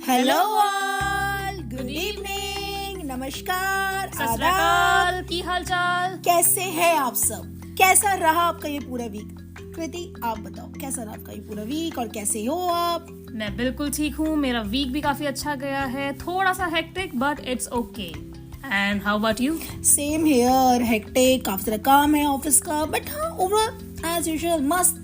Hello all, good evening, नमस्कार, सत श्री अकाल, की हाल चाल? कैसे हैं आप सब? कैसा रहा आपका ये पूरा वीक? कृति, आप बताओ कैसा रहा आपका ये पूरा वीक और कैसे हो आप? मैं बिल्कुल ठीक हूँ। मेरा वीक भी काफी अच्छा गया है, थोड़ा सा hectic but it's okay. And how about you? Same here, hectic, काफी सारा काम है ऑफिस का, बट हाँ ओवरऑल एज यूजुअल मस्त,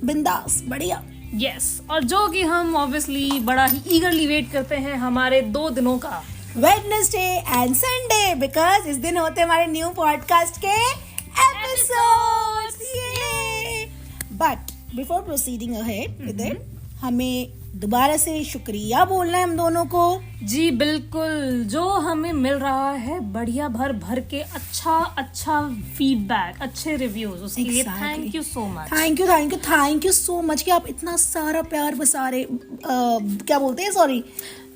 बिंदास, बढ़िया। यस, और जो कि हम ऑब्वियसली बड़ा ही ईगरली वेट करते हैं हमारे 2 दिनों का, वेडनेसडे एंड संडे, बिकॉज इस दिन होते हैं हमारे न्यू पॉडकास्ट के episodes. But before proceeding ahead with it, हमें दोबारा से शुक्रिया बोलना है हम दोनों को। जी बिल्कुल, जो हमें मिल रहा है बढ़िया भर भर के अच्छा फीडबैक, अच्छे रिव्यूज, उसके लिए thank you so much. Thank you so much कि आप इतना सारा प्यार बरसा रहे, क्या बोलते हैं, सॉरी,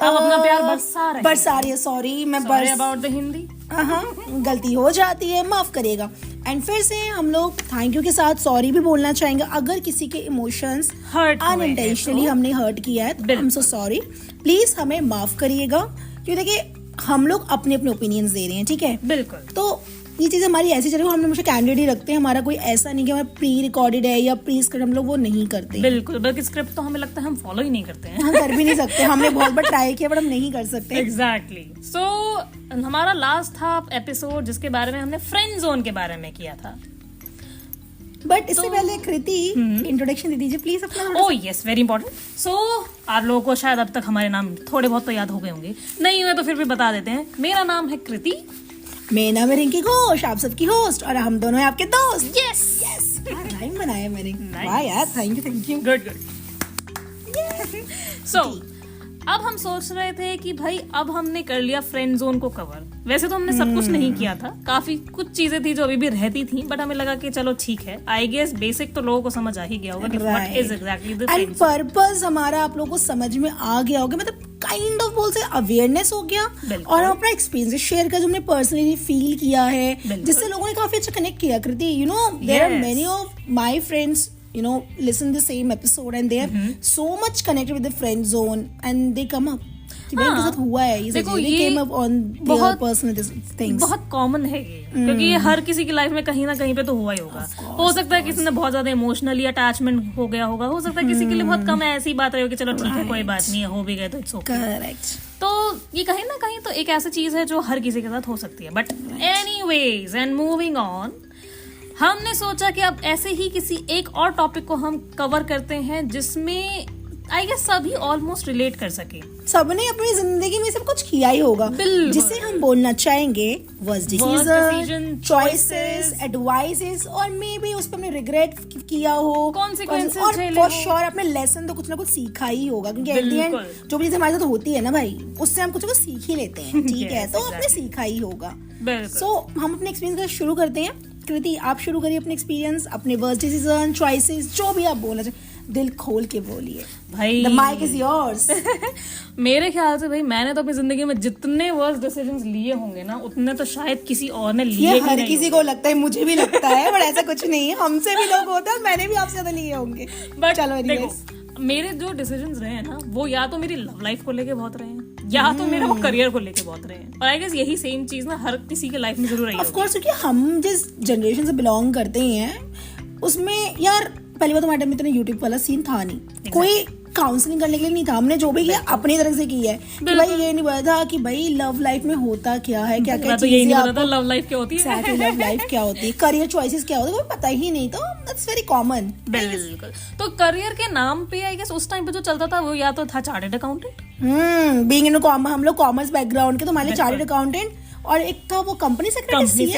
आप अपना प्यार बरसा रहे हैं। सॉरी, मैं Sorry about the हिंदी। हाँ, गलती हो जाती है, माफ करिएगा। एंड फिर से हम लोग थैंक यू के साथ सॉरी भी बोलना चाहेंगे अगर किसी के इमोशंस अनइंटेंशनली हमने हर्ट किया है तो I am so sorry. Please हमें माफ करिएगा, क्योंकि देखिए हम लोग अपने अपने ओपिनियंस दे रहे हैं, ठीक है? बिल्कुल। तो ये चीज हमारी ऐसी चल रही है, हम हमेशा कैंडिडेट ही रखते हैं, हमारा कोई ऐसा नहीं कि हमारा प्री रिकॉर्डेड है या प्री स्क्रिप्ट, हम लोग वो नहीं करते। बिल्कुल, बल्कि स्क्रिप्ट तो हमें लगता है हम फॉलो ही नहीं करते हैं। हम कर भी नहीं सकते, हमने बहुत बार ट्राई किया बट हम नहीं कर सकते। एग्जैक्टली। सो हमारा लास्ट था एपिसोड जिसके बारे में हमने फ्रेंड जोन के बारे में किया था। बट इससे पहले कृति इंट्रोडक्शन दे दीजिए प्लीज अपना। Oh yes, very important. So आप लोगों को शायद अब तक हमारे नाम थोड़े बहुत तो याद हो गए होंगे, नहीं हुए तो फिर भी बता देते हैं। मेरा नाम है कृति, मेरा नाम है रिंकी घोष, आप सबकी होस्ट, और हम दोनों हैं आपके दोस्त। यस टाइम बनाया मैंने, वाह यार, थैंक यू। गुड। सो अब हम सोच रहे थे कि भाई अब हमने कर लिया फ्रेंड जोन को कवर। वैसे तो हमने सब कुछ नहीं किया था, काफी कुछ चीजें थी जो अभी भी रहती थी, बट हमें लगा कि चलो ठीक है, आई गेस बेसिक तो लोगों को समझ आ ही गया होगा कि what is exactly the friend zone. Purpose हमारा आप लोगों को समझ में आ गया होगा, मतलब काइंड ऑफ बोल से अवेयरनेस हो गया, और हम अपना एक्सपीरियंस शेयर कर जो हमने पर्सनली फील किया है, जिससे लोगों ने काफी अच्छा कनेक्ट किया। Kriti, you know there are many of my friends listen the same episode and they are so much connected with the friend zone and they come up कि मेरे साथ हुआ है ये, देखो ये came up on their personal things। बहुत common है ये, क्योंकि ये हर किसी की लाइफ में कहीं ना कहीं पे तो हुआ ही होगा। हो सकता है किसी ने बहुत ज्यादा इमोशनली अटैचमेंट हो गया होगा, हो सकता है किसी के लिए बहुत कम ऐसी बात रही हो कि चलो ठीक है कोई बात नहीं है, हो भी गए तो इट्स ओके। करेक्ट। तो ये कहीं ना कहीं तो एक ऐसी चीज है जो हर किसी के साथ हो सकती है। But anyways and moving on, हमने सोचा कि अब ऐसे ही किसी एक और टॉपिक को हम कवर करते हैं जिसमें आई गेस सभी ऑलमोस्ट रिलेट कर सके। सबने अपनी जिंदगी में सब कुछ किया ही होगा, जिसे हम बोलना चाहेंगे वर्स्ट डिसीजन, चॉइसेस, एडवाइसेस, और मे बी उस पर हमने रिग्रेट किया हो, कॉन्सिक्वेंसेस और झेले फॉर हो। श्योर अपने लेसन तो कुछ ना कुछ सीखा ही होगा, क्योंकि एट द एंड जो भी चीज़ हमारे साथ होती है ना भाई, उससे हम कुछ सीख ही लेते हैं, ठीक है? तो हमने सीखा ही होगा। सो हम अपने एक्सपीरियंस शुरू करते हैं। कृति, आप शुरू करिए अपने एक्सपीरियंस, अपने वर्स्ट डिसीजन, चॉइसेस, जो भी आप बोलना चाहिए, दिल खोल के बोलिए भाई, द माइक इज योर्स। मेरे ख्याल से भाई मैंने तो अपनी जिंदगी में जितने वर्स्ट डिसीजंस लिए होंगे ना, उतने तो शायद किसी और ने लिए ही नहीं। हर किसी को लगता है, मुझे भी लगता है, पर ऐसा कुछ नहीं है, हमसे भी लोग होते हैं, मैंने भी आपसे ज्यादा लिए होंगे। बट चलो देखो, मेरे जो डिसीजंस रहे हैं ना, वो या तो मेरी लव लाइफ को लेके बहुत रहे हैं, या तो मेरे वो करियर को लेके बहुत रहे हैं, और आई गेस यही सेम चीज ना हर किसी के लाइफ में जरूर रही है। ऑफ कोर्स, क्योंकि हम जिस जनरेशन से बिलोंग करते हैं उसमें यार पहली बात हमारे टाइम में इतना यूट्यूब वाला सीन था नहीं, कोई काउंसलिंग करने के लिए नहीं था, हमने जो भी किया अपनी तरफ से किया है। कि भाई ये नहीं पता था कि भाई लव लाइफ में होता क्या है, क्या क्या चीजें, आपको लव लाइफ क्या होती है, लव लाइफ क्या होती है, करियर चॉइसेस क्या होती है, वो पता ही नहीं, तो दैट्स वेरी कॉमन। बिल्कुल। तो करियर के नाम पे आई गेस उस टाइम पे जो चलता था वो या तो था चार्टर्ड अकाउंटेंट, बीइंग इन हम लोग कॉमर्स बैकग्राउंड के, तो हमारे चार्टर्ड अकाउंटेंट, और एक था वो कंपनी सेक्रेटरी,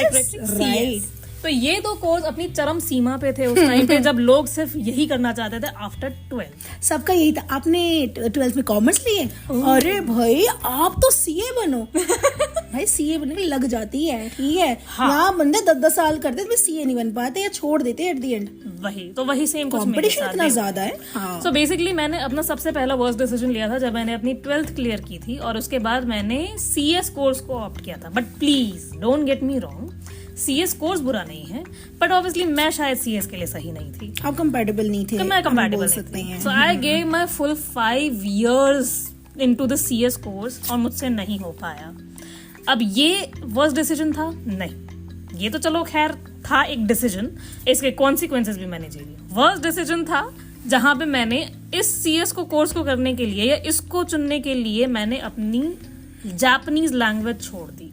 राइट। तो ये 2 कोर्स अपनी चरम सीमा पे थे उस टाइम पे, जब लोग सिर्फ यही करना चाहते थे आफ्टर 12। सबका यही था। आपने 12th में कॉमर्स लिए? अरे भाई आप तो सीए बनो। भाई सीए बनने लग जाती है, ठीक है? यहाँ बंदे 10-10 साल करते थे, सीए नहीं बन पाते या छोड़ देते एट द एंड। वही सेम कॉम्पिटिशन इतना ज्यादा है। सो बेसिकली मैंने अपना सबसे पहला वर्स्ट डिसीजन लिया था जब मैंने अपनी 12th क्लियर की थी, और उसके बाद मैंने सीएस कोर्स को ऑप्ट किया था। But please don't get me wrong, CS course बुरा नहीं है, बट ऑब्वियसली मैं शायद सीएस के लिए सही नहीं थी। आप कंपैटिबल नहीं थे, मैं कंपैटिबल सकते हैं। So I gave my full 5 years into the CS course और मुझसे नहीं हो पाया। अब ये वर्स्ट डिसीजन था? नहीं, ये तो चलो खैर था एक डिसीजन, इसके कॉन्सिक्वेंसेस भी मैंने झेली। वर्स्ट डिसीजन था जहां पे मैंने इस सीएस को कोर्स को करने के लिए या इसको चुनने के लिए मैंने अपनी जापानीज लैंग्वेज छोड़ दी।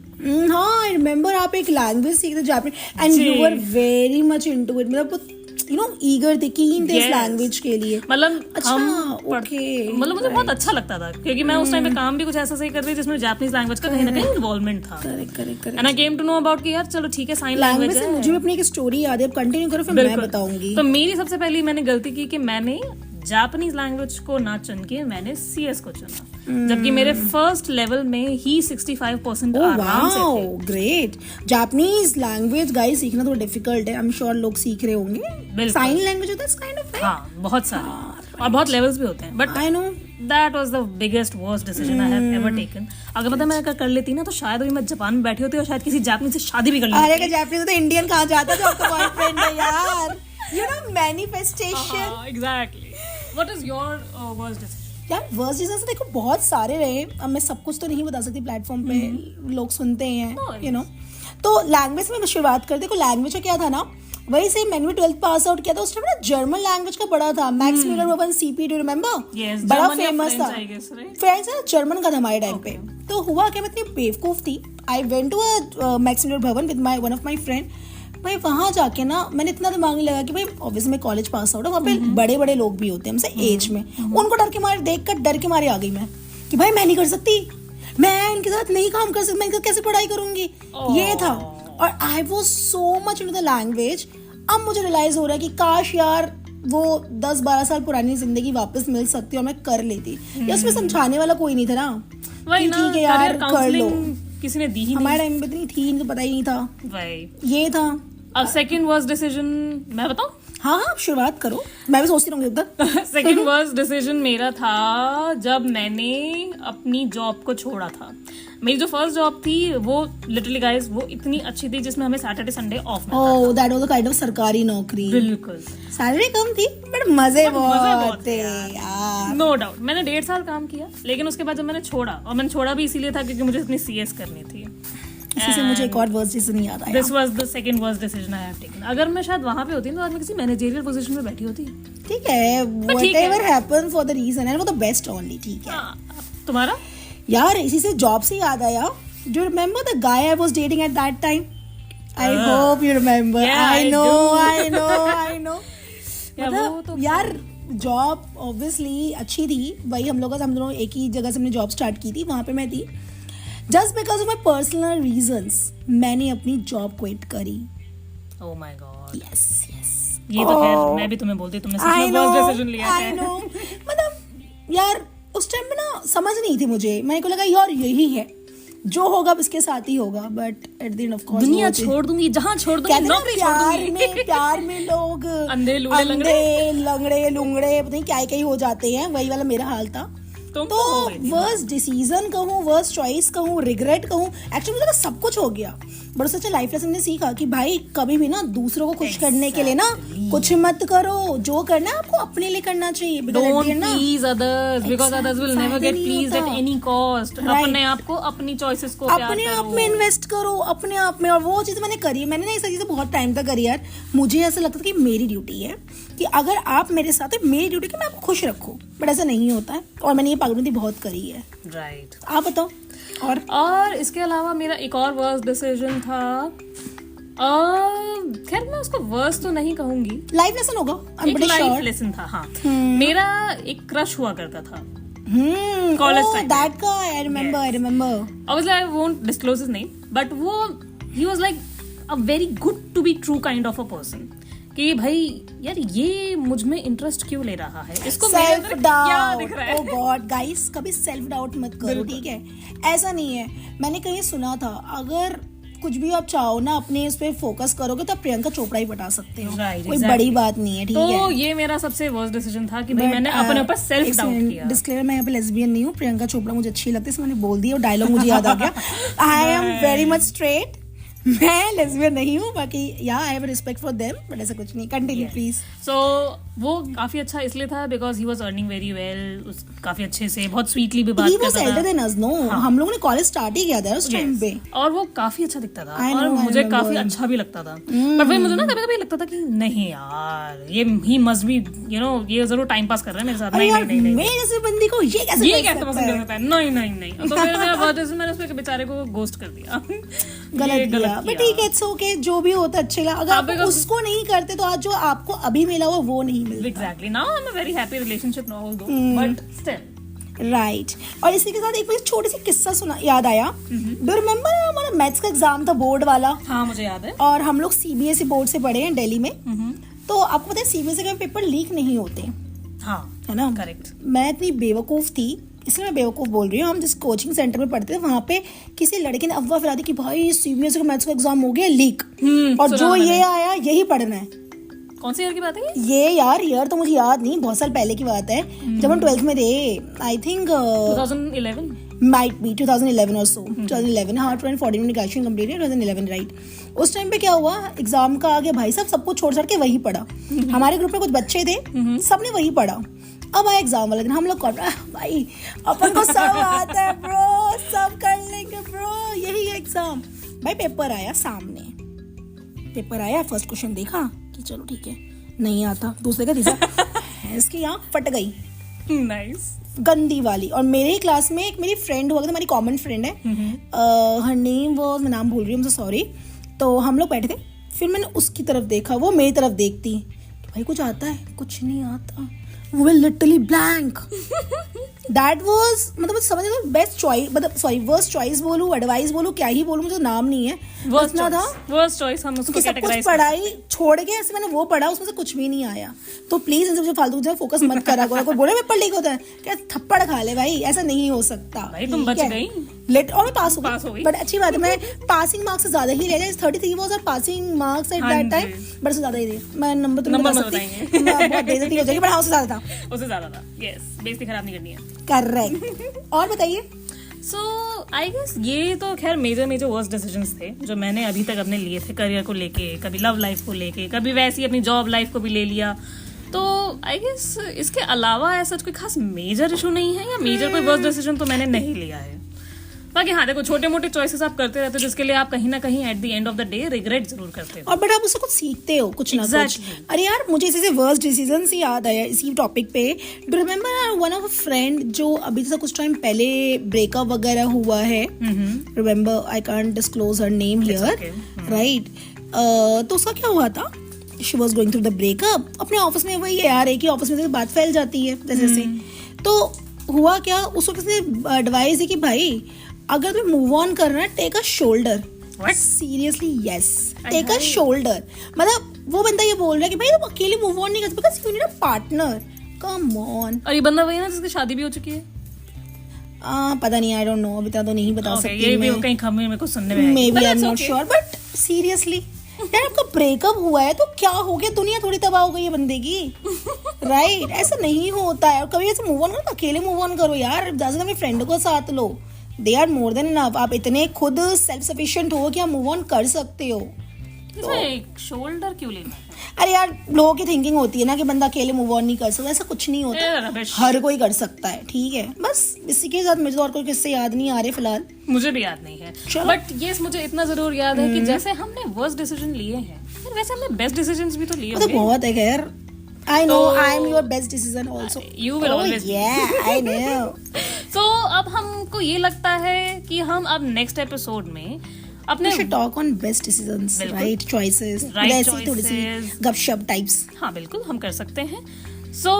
हाँ, आई रिमेम्बर आप एक लैंग्वेज सीखते Japanese and you were very much into it, मतलब यू नो ईगर थे, कीन थे इस लैंग्वेज के लिए। मतलब अच्छा, ओके, मतलब मुझे बहुत अच्छा लगता था क्योंकि मैं उस टाइम पे काम भी कुछ ऐसा सही कर रही थी जिसमें जापानीज लैंग्वेज का कहीं ना कहीं इन्वॉल्वमेंट था। Correct. And I came to know about कि यार चलो ठीक है साइन लैंग्वेज लैंग्वेज से है। मुझे भी अपनी एक स्टोरी याद है, अब कंटिन्यू करो फिर मैं बताऊंगी। तो मेरी सबसे पहली मैंने गलती की कि मैंने जापानीज लैंग्वेज को ना चुन के मैंने सीएस को चुना, जबकि मेरे फर्स्ट लेवल में ही 65% आराम से थे। ग्रेट। जापानीज लैंग्वेज गाइस सीखना तो डिफिकल्ट है, आई एम श्योर लोग सीख रहे होंगे। साइन लैंग्वेज होता है काइंड ऑफ, हाँ बहुत सारे और बहुत लेवल्स भी होते हैं, but I know that was the biggest worst decision I have ever taken. अगर पता मैं कर लेती ना तो शायद अभी मैं जापान में बैठी होती और शायद किसी जापानी से शादी भी कर लेती। अरे जापानीज तो इंडियन कहाँ जाता जो आपका बॉयफ्रेंड है यार, you know manifestation. Exactly. What is your worst decision? यार वर्स्ट डिसीजन देखो बहुत सारे रहे, अब मैं सब कुछ तो नहीं बता सकती, प्लेटफॉर्म पे लोग सुनते हैं यू नो। तो लैंग्वेज में शुरुआत कर, देखो लैंग्वेज का क्या था ना, वही से मैंने भी 12th पास आउट किया था, उस टाइम ना जर्मन लैंग्वेज का बड़ा था, मैक्स म्यूलर भवन सीपी, डू रिमेम्बर? बड़ा फेमस था, फ्रेंड्स ना जर्मन का था हमारे टाइम पे। तो हुआ क्या, मैं इतनी बेवकूफ थी, I went to a Max Mueller Bhavan with my one of my friend. भाई वहां जाके ना मैंने इतना दिमाग नहीं लगा कि भाई ऑब्वियसली मैं कॉलेज पास आउट है, वहाँ पे बड़े बड़े लोग भी होते हैं हमसे एज में, उनको डर के मारे देख कर डर के मारे आ गई मैं कि भाई मैं नहीं कर सकती, मैं इनके साथ नहीं काम कर सकती, मैं इनका कैसे पढ़ाई करूंगी। ये था, और I was so much into the language. अब मुझे रियलाइज हो रहा है कि काश यार वो 10-12 साल पुरानी जिंदगी वापस मिल सकती और मैं कर लेती, या उसमें समझाने वाला कोई नहीं था ना, ठीक है यार कर लो, किसी ने दी ही हमारे टाइम पे इतनी थी, इनको पता ही नहीं था। ये था। अब सेकंड वर्स्ट डिसीजन मैं बताऊं? हाँ आप शुरुआत करो, मैं भी सोचती रहूंगी उधर। सेकंड वर्स्ट डिसीजन मेरा था जब मैंने अपनी जॉब को छोड़ा था। मेरी जो फर्स्ट जॉब थी वो लिटरली गाइस वो इतनी अच्छी थी जिसमें हमें सैटरडे संडे ऑफ मिलता था। That was a kind of सरकारी नौकरी। बिल्कुल। सैलरी कम थी बट मजे बहुत थे यार। No doubt. मैंने 1.5 साल काम किया, लेकिन उसके बाद जब मैंने छोड़ा, और मैंने छोड़ा भी इसीलिए था क्योंकि मुझे अपनी सीएस करनी थी। इसी से मुझे एक और वर्स्ट डिसीजन याद आया। This was the second worst decision I have taken. अगर मैं शायद वहां पे होती तो आज मैं किसी मैनेजरियल पोजीशन में बैठी होती। ठीक है, whatever happens for the reason and वो द बेस्ट ओनली। ठीक है, तुम्हारा? यार इसी से जॉब से याद आया, do you remember the guy I was dating at that time? I hope you remember. I know मतलब यार जॉब ऑब्वियसली अच्छी थी, वही हम दोनों एक ही जगह से हमने जॉब स्टार्ट की थी, वहां पे मैं थी। Just because of my personal reasons मैंने अपनी जॉब क्विट करी। Oh my God. यस ये तो खैर मैं भी तुम्हें बोलती, तुमने सच में वर्स्ट डिसीजन लिया है। I know। मतलब यार उस टाइम में ना समझ नहीं थी मुझे, मेरे को लगा यार यही है जो होगा इसके साथ ही होगा, but at the end of course दुनिया छोड़ दूंगी, जहां छोड़ दूंगी, नौकरी छोड़ दूंगी। प्यार में लोग अंधे लंगड़े लुंगड़े पता नहीं क्या हो जाते हैं, वही वाला मेरा हाल था। तो वर्स्ट डिसीजन कहूँ, वर्स्ट चॉइस कहूँ, रिग्रेट कहूँ, एक्चुअली मुझे सब कुछ हो गया, बट सच लाइफ लेसन ने सीखा कि भाई कभी भी ना दूसरों को खुश करने के लिए ना कुछ मत करो, जो करना है आपको अपने लिए करना चाहिए। Don't please others because others will never get pleased at any cost। अपने आप को, अपनी चॉइसेस को अपने आप में इन्वेस्ट करो, अपने आप में। और वो चीज मैंने करी, मैंने ना ये चीजें बहुत टाइम तक करी यार। मुझे ऐसा लगता था कि मेरी ड्यूटी है कि अगर आप मेरे साथ है, मेरी ड्यूटी कि मैं आपको खुश रखूं, बट ऐसा नहीं होता है, और मैंने ये पागलपंती बहुत करी है। राइट। आप बताओ। और इसके अलावा मेरा एक और वर्स्ट डिसीजन था, खैर मैं उसको वर्स्ट तो नहीं कहूंगी, लाइफ लेसन होगा, एक लाइफ लेसन था। हाँ, मेरा एक क्रश हुआ करता था college time. That guy I remember. Obviously I won't disclose his name, but वो he was like a very good to be true kind of a person। कि भाई यार ये मुझ में इंटरेस्ट क्यों ले रहा है, इसको सेल्फ क्या दिख रहा है। ओह गॉड गाइस, कभी सेल्फ डाउट मत करो, ठीक है? ऐसा नहीं है, मैंने कहीं सुना था अगर कुछ भी आप चाहो ना अपने इस पे फोकस करोगे तो आप प्रियंका चोपड़ा ही बता सकते हो। कोई बड़ी बात नहीं है, ठीक है? तो ये मेरा सबसे वर्स्ट डिसीजन था कि भाई मैंने अपने ऊपर सेल्फ डाउट किया। डिस्क्लेमर, मैं यहाँ पे लेस्बियन नहीं हूँ, प्रियंका चोपड़ा मुझे अच्छी लगती है, मैंने बोल दिया और डायलॉग मुझे याद आ गया। I am very much straight, मैं लेस्बियन नहीं हूँ, बाकी या I have respect for them, but ऐसा कुछ नहीं. Continue please. सो वो काफी अच्छा इसलिए था because he was earning very well, काफी अच्छे से, बहुत स्वीटली भी बात He was करता elder था. than us, no? हम लोगों ने कॉलेज स्टार्ट ही किया था उस टाइम पे. और वो काफी अच्छा दिखता था I know, और I मुझे remember. काफी अच्छा भी लगता था. पर फिर मुझे ना कभी कभी लगता था कि नहीं यार, ये ही मस्ट बी ये जरूर टाइम पास कर रहा है मेरे साथ. अरे नहीं यार, नहीं नहीं मेरे जैसे बंदी को ये कैसे पसंद कर सकता है. नहीं नहीं नहीं. तो फिर मेरा बहुत जैसे मैंने उसके बेचारे को गोस्ट कर दिया. गलत किया. बट ठीक है, इट्स ओके, जो भी होता अच्छा लगा. अगर आप उसको नहीं करते तो आज जो आपको अभी मिला हुआ वो नहीं मिलता. Exactly. Now I am a very happy relationship now although, but still. Right. और इसी के साथ एक मुझे छोटी सी किस्सा सुना याद आया. डू रिमेम्बर हमारा मैथ्स का एग्जाम था बोर्ड वाला. हाँ मुझे याद है. और हम लोग सीबीएसई बोर्ड से पढ़े हैं दिल्ली में. तो आपको पता है सीबीएसई के पेपर लीक नहीं होते. हाँ है ना. करेक्ट. मैं इतनी बेवकूफ थी, इसलिए मैं बेवकूफ बोल रही हूँ. हम जिस कोचिंग सेंटर में पढ़ते थे वहां पे किसी लड़के ने अफवाह फैला दी कि भाई सीबीएसई का मैथ्स का एग्जाम हो गया लीक, और जो ये आया यही पढ़ना है. कौन सी ईयर की बात है ये यार ईयर तो मुझे याद नहीं, बहुत साल पहले की बात है. जब हम 12th में थे, आई थिंक 2011 माइट बी 2011 और सो. 2011. हाँ 2014 में ग्रेजुएशन कंप्लीट है. 2011 राइट. उस टाइम पे क्या हुआ, एग्जाम का आगे भाई साहब सब कुछ छोड़ छाड़ के वही पढ़ा. हमारे ग्रुप में कुछ बच्चे थे, सबने वही पढ़ा. अब आया एग्जाम वाले दिन, हम लोग भाई अपन को सब आता है ब्रो, सब कर लेंगे ब्रो, यही एग्जाम. भाई पेपर आया सामने, पेपर आया, फर्स्ट क्वेश्चन देखा कि चलो ठीक है, नहीं आता. दूसरे का तीसरा इसकी आँख फट गई. नाइस. गंदी वाली. और मेरे ही क्लास में एक मेरी फ्रेंड हुआ था, हमारी कॉमन फ्रेंड है. हर नेम वो, मैं नाम भूल रही हूँ, मुझे सॉरी. तो हम लोग बैठे थे, फिर मैंने उसकी तरफ देखा, वो मेरी तरफ देखती कि भाई कुछ आता है, कुछ नहीं आता. वो लिटरली ब्लैंक. दैट वाज मतलब समझ लो बेस्ट चॉइस, मतलब सॉरी वर्स्ट चॉइस बोलूं, एडवाइस बोलूं, क्या ही बोलूं, मुझे नाम नहीं है. इतना था वर्स्ट चॉइस. हम उसको सब कुछ पढ़ाई छोड़ के ऐसे मैंने वो पढ़ा, उसमें से कुछ भी नहीं आया. तो प्लीज इन सब फालतू जो फोकस मत करा करो. कोई बोले पेपर लीक होता है क्या, थप्पड़ खा ले भाई, ऐसा नहीं हो सकता. भाई तुम बच गई. लेट और मैं पास हो गई. बट अच्छी बात है, मैं पासिंग मार्क्स से ज्यादा ही ले गई. 33 वाज और passing marks at that time, but उससे ज्यादा ही थे. मैं नंबर तो नहीं बता सकती, बहुत बेइज्जती हो जाएगी, बट हाँ उससे ज्यादा था. उससे ज्यादा था. यस, बेइज्जती खराब नहीं करनी है. करेक्ट. और बताइए. सो आई गेस ये तो खैर मेजर वर्स्ट डिसीजंस थे जो मैंने अभी तक अपने लिए थे. करियर को लेके, कभी लव लाइफ को लेके, कभी वैसी अपनी जॉब लाइफ को भी ले लिया. तो आई गेस इसके अलावा ऐसा कोई खास मेजर इशू नहीं है, या मेजर कोई वर्स्ट डिसीजन तो मैंने नहीं लिया है. बाकी हाँ देखो, छोटे मोटे चॉइसेस आप करते रहते हो जिसके लिए आप कहीं ना कहीं at the end of the day regret जरूर करते हो. और बट आप उससे कुछ सीखते हो कुछ ना कुछ. अरे यार मुझे इसी से वर्स्ट डिसीजन से याद आया इसी टॉपिक पे. Do remember one of a friend जो अभी से कुछ टाइम पहले ब्रेकअप वगैरह हुआ है. Remember, I can't disclose her name here, right. तो उसका क्या हुआ था, she was going through the breakup. अपने ऑफिस में वही है यार, एक ही ऑफिस में बात फैल जाती है जैसे से. तो हुआ क्या, उसको किसने एडवाइस दी कि भाई अगर तुम्हें मूव ऑन करना है, take a shoulder. Seriously yes, take a shoulder. मतलब वो बंदा ये बोल रहा है कि भाई तुम अकेले मूव ऑन नहीं कर सकते, because you need a partner. Come on. और ये बंदा वही ना जिसकी शादी भी हो चुकी है. पता नहीं, आई डोंट नो, अभी तो नहीं बता सकती. ये भी कहीं खबर में कुछ सुनने में may be, I am not sure. But seriously यार आपका ब्रेकअप हुआ है तो क्या हो गया, दुनिया थोड़ी तबाह हो गई है बंदे की. राइट. ऐसा नहीं होता है. और कभी ऐसे मूव ऑन करो, अकेले मूव ऑन करो यार. ज्यादा अपने फ्रेंड को साथ लो, they are more than enough. आप इतने खुद सेल्फ सफिशिएंट हो कि आप मूव ऑन कर सकते हो. तो शोल्डर क्यों लेना? अरे यार लोगों की थिंकिंग होती है ना कि बंदा अकेले मूव ऑन नहीं कर सकता. ऐसा कुछ नहीं होता, हर कोई कर सकता है. ठीक है, बस इसी के साथ मुझे और कोई किस्से याद नहीं आ रहे फिलहाल. मुझे भी याद नहीं है. बट ये मुझे इतना जरूर याद है कि जैसे हमने वर्स्ट डिसीजन लिए हैं, वैसे हमने बेस्ट डिसीजंस भी तो लिए होंगे. तो बहुत है खैर. I know I am your best decision also. You will always. Yeah, I know. So अब हमको ये लगता है कि हम अब नेक्स्ट एपिसोड में अपने We should talk on best decisions, right choices, थोड़ी सी गपशप टाइप्स. हाँ बिल्कुल हम कर सकते हैं. So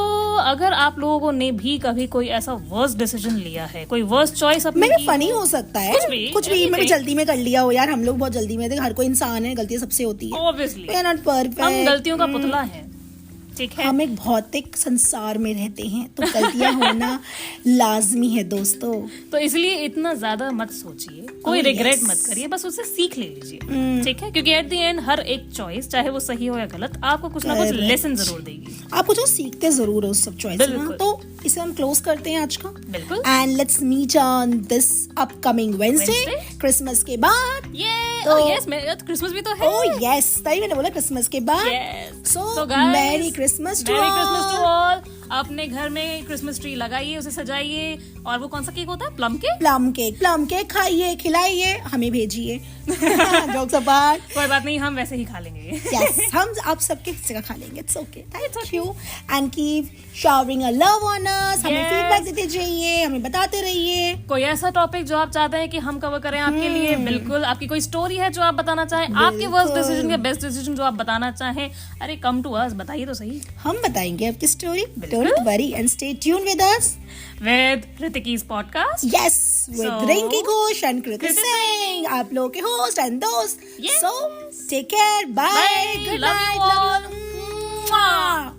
अगर आप लोगों ने भी कभी कोई ऐसा वर्स्ट डिसीजन लिया है, कोई वर्स्ट चॉइस अपनी, मैं फनी हो सकता है, कुछ भी मैं जल्दी में कर लिया हो यार. हम लोग बहुत जल्दी में थे, हर कोई इंसान है, गलतियां सबसे होती है. Obviously We are not perfect. हम गलतियों का पुतला है. ठीक है। हम एक भौतिक संसार में रहते हैं, तो गलतियां होना लाजमी है दोस्तों। तो इसलिए इतना ज्यादा मत सोचिए, कोई रिग्रेट मत करिए, बस उससे सीख ले लीजिए, ठीक है। क्योंकि एट द एंड हर एक चॉइस, चाहे वो सही हो या गलत, आपको कुछ ना कुछ लेसन जरूर देगी। आपको जो सीखते जरूर हो उस सब चॉइस में। तो इसे हम क्लोज करते हैं आज का। बिल्कुल। And let's meet on this upcoming Wednesday, Christmas के बाद। तो यस, क्रिसमस भी तो है। ओह यस, तभी मैंने बोला क्रिसमस के बाद। सो मैरी क्रिसमस टू ऑल। अपने घर में क्रिसमस ट्री लगाइए, उसे सजाइए। और वो कौन सा केक होता है? प्लम केक खाइए, खिलाइए, हमें भेजिए। जोक्स अपार्ट, कोई बात नहीं, हम वैसे ही खा लेंगे। यस, हम आप सबके हिस्से का खा लेंगे। It's okay, thank you and keep showering a love on us. हमें फीडबैक देते जाइए, हमें बताते रहिए। कोई ऐसा टॉपिक जो आप चाहते हैं कि हम कवर करें आपके लिए, बिल्कुल। आपकी कोई स्टोरी है जो आप बताना चाहें, आपके वर्स्ट डिसीजन या बेस्ट डिसीजन जो आप बताना चाहें, अरे कम टू अस, बताइए तो सही, हम बताएंगे आपकी story. Don't worry and stay tune with us with Ritiki's podcast. Yes, with Rinki Ghosh and Kriti Singh, आप लोगों के host and दोस्त. Yes. So take care, bye, Bye. good Love night, you all. love you. Mwah.